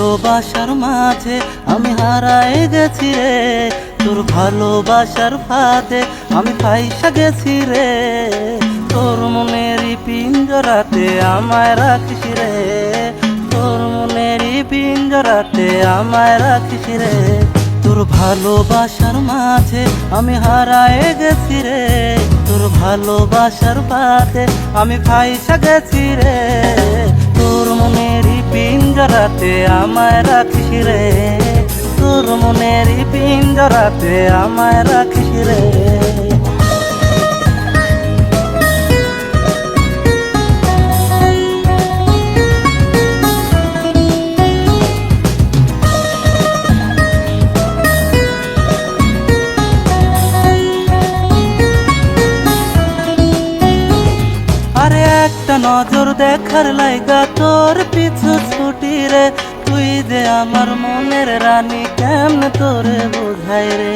ভালোবাসার মাঝে আমি হারায় গেছি রে, তোর ভালোবাসার ফাঁদে আমি ফাইসা গেছি রে। তোর মনেরই পিঞ্জরাতে আমায় রাখিস রে, তোর মনেরই পিঞ্জরাতে আমায় রাখিস রে। তোর ভালোবাসার মাঝে আমি হারায় গেছি রে, তোর ভালোবাসার ফাঁদে আমি ফাইসা গেছি রে। তোর মনেরই পিঞ্জরাতে আমায় রাখিস রে, তোর মনেরই পিঞ্জরাতে আমায় রাখিস রে। আরে একটা নজর দেখার লাইগা তোর পিছু ছুটি রে, তুই যে আমার মনের রানী কেমনে তোরে বোঝাই রে।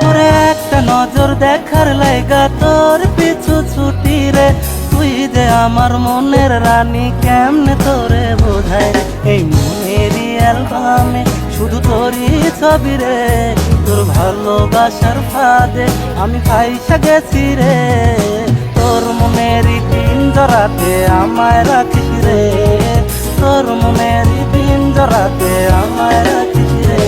ওরে একটা নজর দেখার লাইগা তোর পিছু ছুটি রে, তুই যে আমার মনের রানী কেমনে তোরে বোঝাই রে। এই মনেরই অ্যালবামে শুধু তোরই ছবি রে, তোর ভালোবাসার ফাঁদে আমি ফাইসা গেছি রে। তোর মনেরই পিঞ্জরাতে আমায় রাখিস রে, তোর মনেরই পিঞ্জরাতে আমায় রাখিস রে।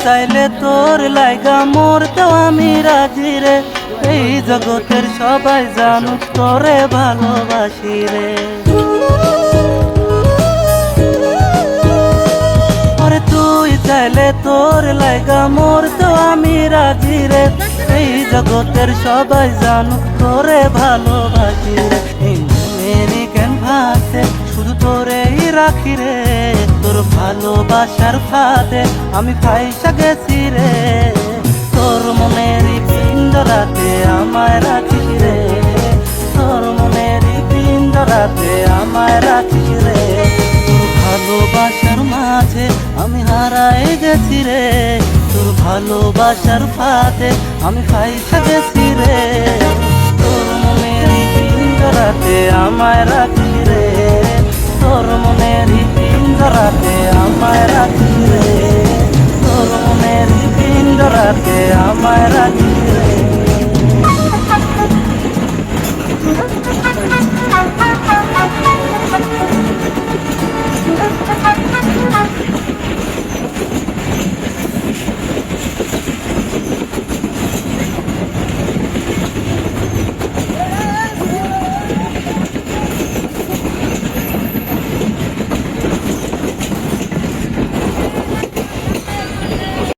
চাইলে তোর লাইগা মরতেও আমি রাজি রে, এই জগতের সবাই জানুক তোরে ভালোবাসি রে। ওরে তুই চাইলে তোর লাইগা মরতেও আমি রাজি রে, এই জগতের সবাই জানুক তোরে ভালোবাসি রে। এই মনেরই ক্যানভাসে শুধু তোরেই রাখি রে, তোর ভালোবাসার ফাঁদে আমি ফাইসা গেছি রে। তোর মনেরই পিঞ্জরাতে আমায় রাখিস রে, তোর মনেরই পিঞ্জরাতে আমায় রাখিস রে। তোর ভালোবাসার মাঝে আমি হারায় গেছি রে, তোর ভালোবাসার ফাঁদে আমি ফাইসা গেছি রে। তোর মনেরই পিঞ্জরাতে আমায় রাখিস রে।